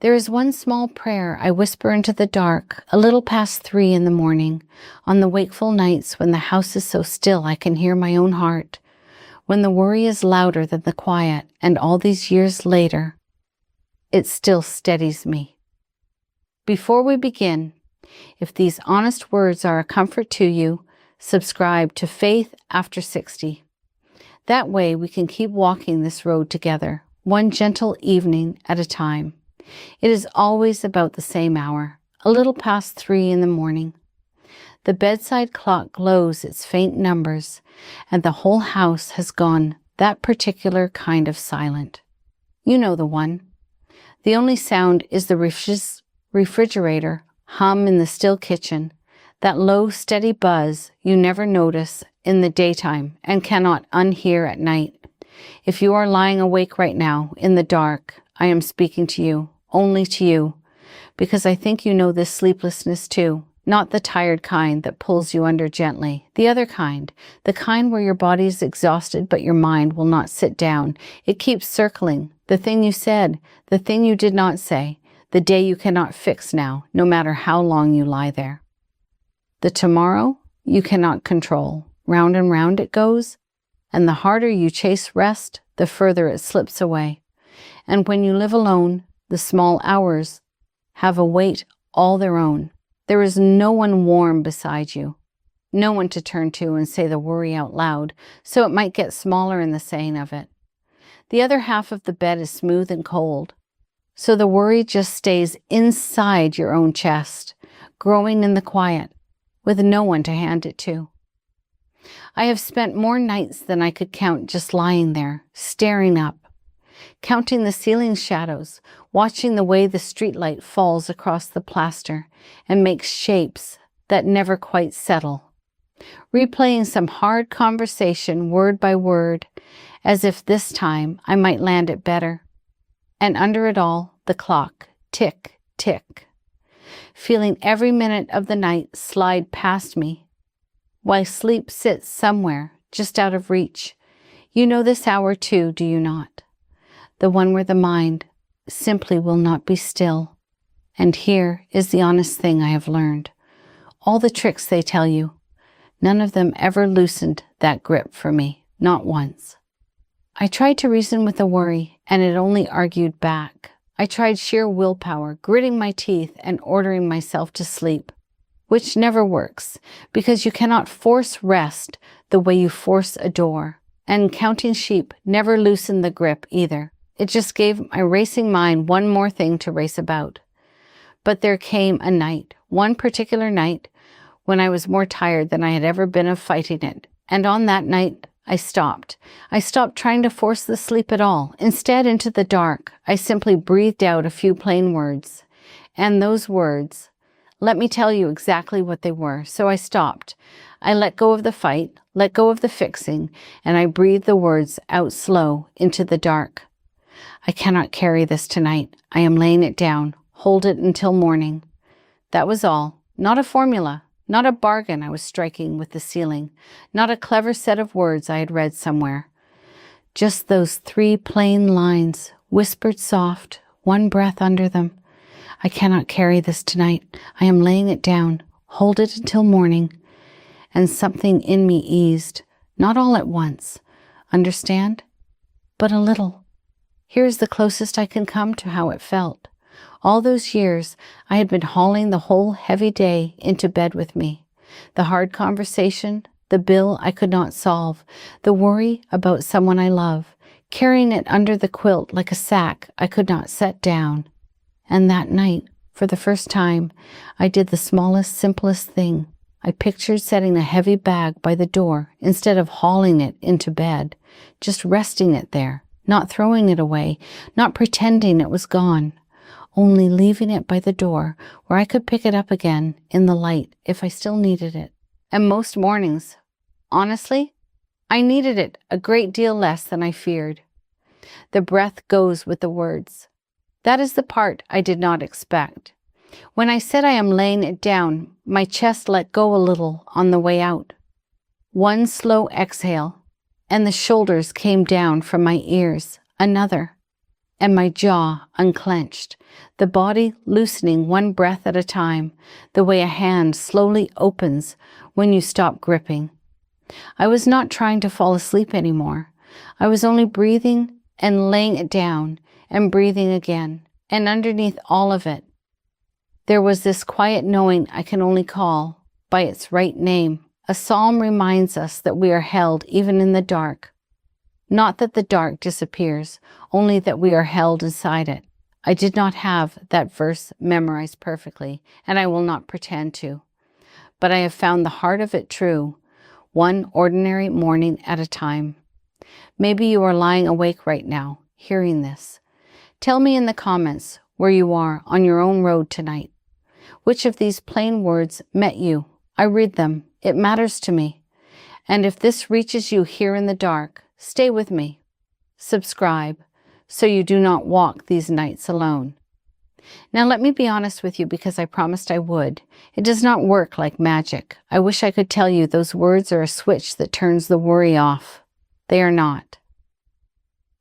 There is one small prayer I whisper into the dark, a little past 3 in the morning, on the wakeful nights when the house is so still I can hear my own heart, when the worry is louder than the quiet, and all these years later, it still steadies me. Before we begin, if these honest words are a comfort to you, subscribe to Faith After 60. That way we can keep walking this road together, one gentle evening at a time. It is always about the same hour, a little past 3 in the morning. The bedside clock glows its faint numbers, and the whole house has gone that particular kind of silent. You know the one. The only sound is the refrigerator hum in the still kitchen, that low, steady buzz you never notice in the daytime and cannot unhear at night. If you are lying awake right now, in the dark, I am speaking to you, only to you, because I think you know this sleeplessness too, not the tired kind that pulls you under gently, the other kind, the kind where your body is exhausted but your mind will not sit down. It keeps circling, the thing you said, the thing you did not say, the day you cannot fix now, no matter how long you lie there. The tomorrow you cannot control. Round and round it goes, and the harder you chase rest, the further it slips away. And when you live alone, the small hours have a weight all their own. There is no one warm beside you, no one to turn to and say the worry out loud, so it might get smaller in the saying of it. The other half of the bed is smooth and cold, so the worry just stays inside your own chest, growing in the quiet, with no one to hand it to. I have spent more nights than I could count just lying there, staring up, counting the ceiling shadows, watching the way the streetlight falls across the plaster and makes shapes that never quite settle, replaying some hard conversation word by word, as if this time I might land it better. And under it all, the clock, tick, tick, feeling every minute of the night slide past me, while sleep sits somewhere just out of reach. You know this hour too, do you not? The one where the mind simply will not be still. And here is the honest thing I have learned. All the tricks they tell you, none of them ever loosened that grip for me, not once. I tried to reason with the worry, and it only argued back. I tried sheer willpower, gritting my teeth and ordering myself to sleep, which never works, because you cannot force rest the way you force a door. And counting sheep never loosened the grip either. It just gave my racing mind one more thing to race about. But there came a night, one particular night, when I was more tired than I had ever been of fighting it. And on that night, I stopped. I stopped trying to force the sleep at all. Instead, into the dark, I simply breathed out a few plain words. And those words, let me tell you exactly what they were. So I stopped. I let go of the fight, let go of the fixing, and I breathed the words out slow into the dark. I cannot carry this tonight. I am laying it down. Hold it until morning. That was all. Not a formula. Not a bargain I was striking with the ceiling. Not a clever set of words I had read somewhere. Just those 3 plain lines, whispered soft, one breath under them. I cannot carry this tonight. I am laying it down. Hold it until morning. And something in me eased. Not all at once. Understand? But a little. Here is the closest I can come to how it felt. All those years, I had been hauling the whole heavy day into bed with me. The hard conversation, the bill I could not solve, the worry about someone I love, carrying it under the quilt like a sack I could not set down. And that night, for the first time, I did the smallest, simplest thing. I pictured setting a heavy bag by the door instead of hauling it into bed, just resting it there, not throwing it away, not pretending it was gone. Only leaving it by the door where I could pick it up again in the light if I still needed it. And most mornings, honestly, I needed it a great deal less than I feared. The breath goes with the words. That is the part I did not expect. When I said I am laying it down, my chest let go a little on the way out. One slow exhale, and the shoulders came down from my ears. Another, and my jaw unclenched, the body loosening one breath at a time, the way a hand slowly opens when you stop gripping. I was not trying to fall asleep anymore. I was only breathing and laying it down and breathing again, and underneath all of it, there was this quiet knowing I can only call by its right name. A psalm reminds us that we are held even in the dark. Not that the dark disappears, only that we are held inside it. I did not have that verse memorized perfectly, and I will not pretend to. But I have found the heart of it true, one ordinary morning at a time. Maybe you are lying awake right now, hearing this. Tell me in the comments where you are on your own road tonight. Which of these plain words met you? I read them. It matters to me. And if this reaches you here in the dark, stay with me. Subscribe so you do not walk these nights alone. Now let me be honest with you because I promised I would. It does not work like magic. I wish I could tell you those words are a switch that turns the worry off. They are not.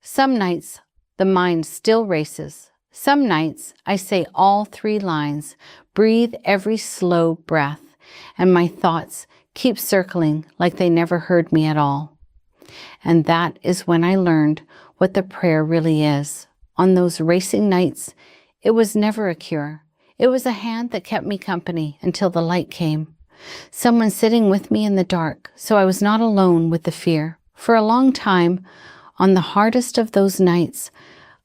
Some nights the mind still races. Some nights I say all 3 lines, breathe every slow breath, and my thoughts keep circling like they never heard me at all. And that is when I learned what the prayer really is. On those racing nights, it was never a cure. It was a hand that kept me company until the light came. Someone sitting with me in the dark, so I was not alone with the fear. For a long time, on the hardest of those nights,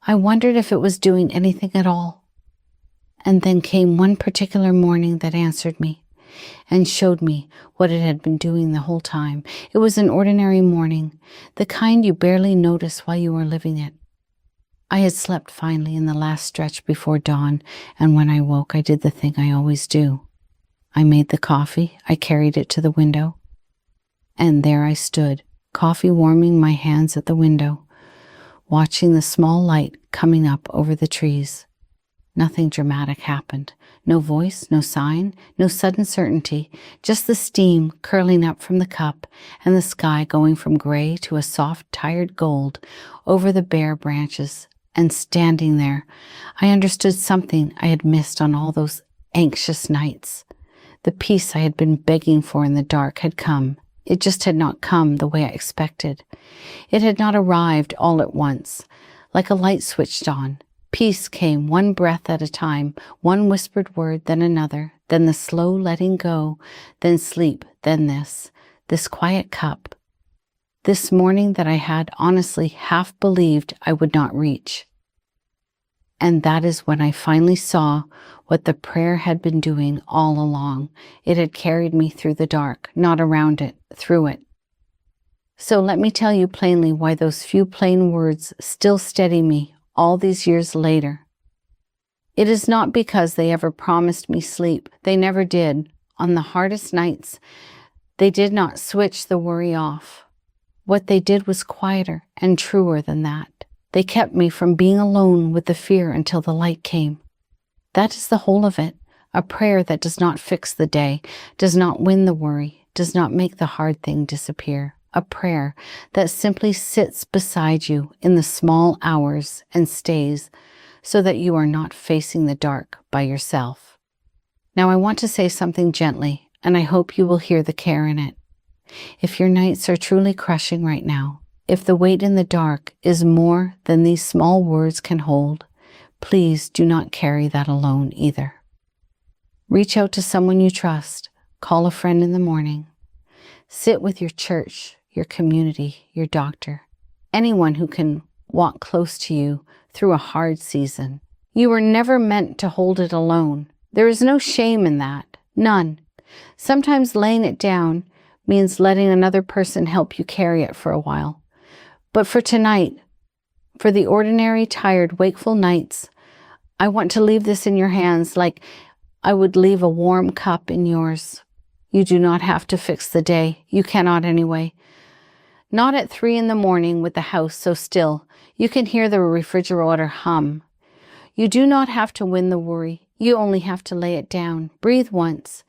I wondered if it was doing anything at all. And then came one particular morning that answered me and showed me what it had been doing the whole time. It was an ordinary morning, the kind you barely notice while you are living it. I had slept finally in the last stretch before dawn, and when I woke, I did the thing I always do. I made the coffee, I carried it to the window, and there I stood, coffee warming my hands at the window, watching the small light coming up over the trees. Nothing dramatic happened. No voice, no sign, no sudden certainty, just the steam curling up from the cup and the sky going from gray to a soft, tired gold over the bare branches. And standing there, I understood something I had missed on all those anxious nights. The peace I had been begging for in the dark had come. It just had not come the way I expected. It had not arrived all at once, like a light switched on. Peace came one breath at a time, one whispered word, then another, then the slow letting go, then sleep, then this quiet cup. This morning that I had honestly half believed I would not reach. And that is when I finally saw what the prayer had been doing all along. It had carried me through the dark, not around it, through it. So let me tell you plainly why those few plain words still steady me all these years later. It is not because they ever promised me sleep. They never did. On the hardest nights, they did not switch the worry off. What they did was quieter and truer than that. They kept me from being alone with the fear until the light came. That is the whole of it. A prayer that does not fix the day, does not win the worry, does not make the hard thing disappear. A prayer that simply sits beside you in the small hours and stays so that you are not facing the dark by yourself. Now I want to say something gently, and I hope you will hear the care in it. If your nights are truly crushing right now, if the weight in the dark is more than these small words can hold, please do not carry that alone either. Reach out to someone you trust. Call a friend in the morning. Sit with your church, your community, your doctor, anyone who can walk close to you through a hard season. You were never meant to hold it alone. There is no shame in that. None. Sometimes laying it down means letting another person help you carry it for a while. But for tonight, for the ordinary, tired, wakeful nights, I want to leave this in your hands like I would leave a warm cup in yours. You do not have to fix the day. You cannot anyway. Not at 3 a.m. with the house so still, you can hear the refrigerator hum. You do not have to win the worry. You only have to lay it down, breathe once,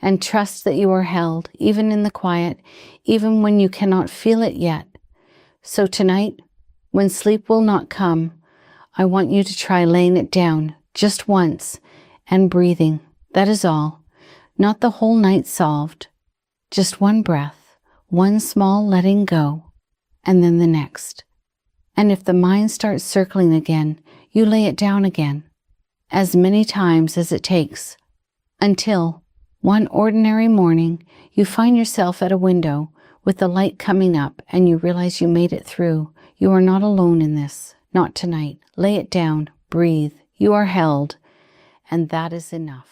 and trust that you are held, even in the quiet, even when you cannot feel it yet. So tonight, when sleep will not come, I want you to try laying it down just once, and breathing. That is all. Not the whole night solved. Just one breath, one small letting go, and then the next. And if the mind starts circling again, you lay it down again, as many times as it takes, until one ordinary morning you find yourself at a window with the light coming up and you realize you made it through. You are not alone in this, not tonight. Lay it down, breathe. You are held, and that is enough.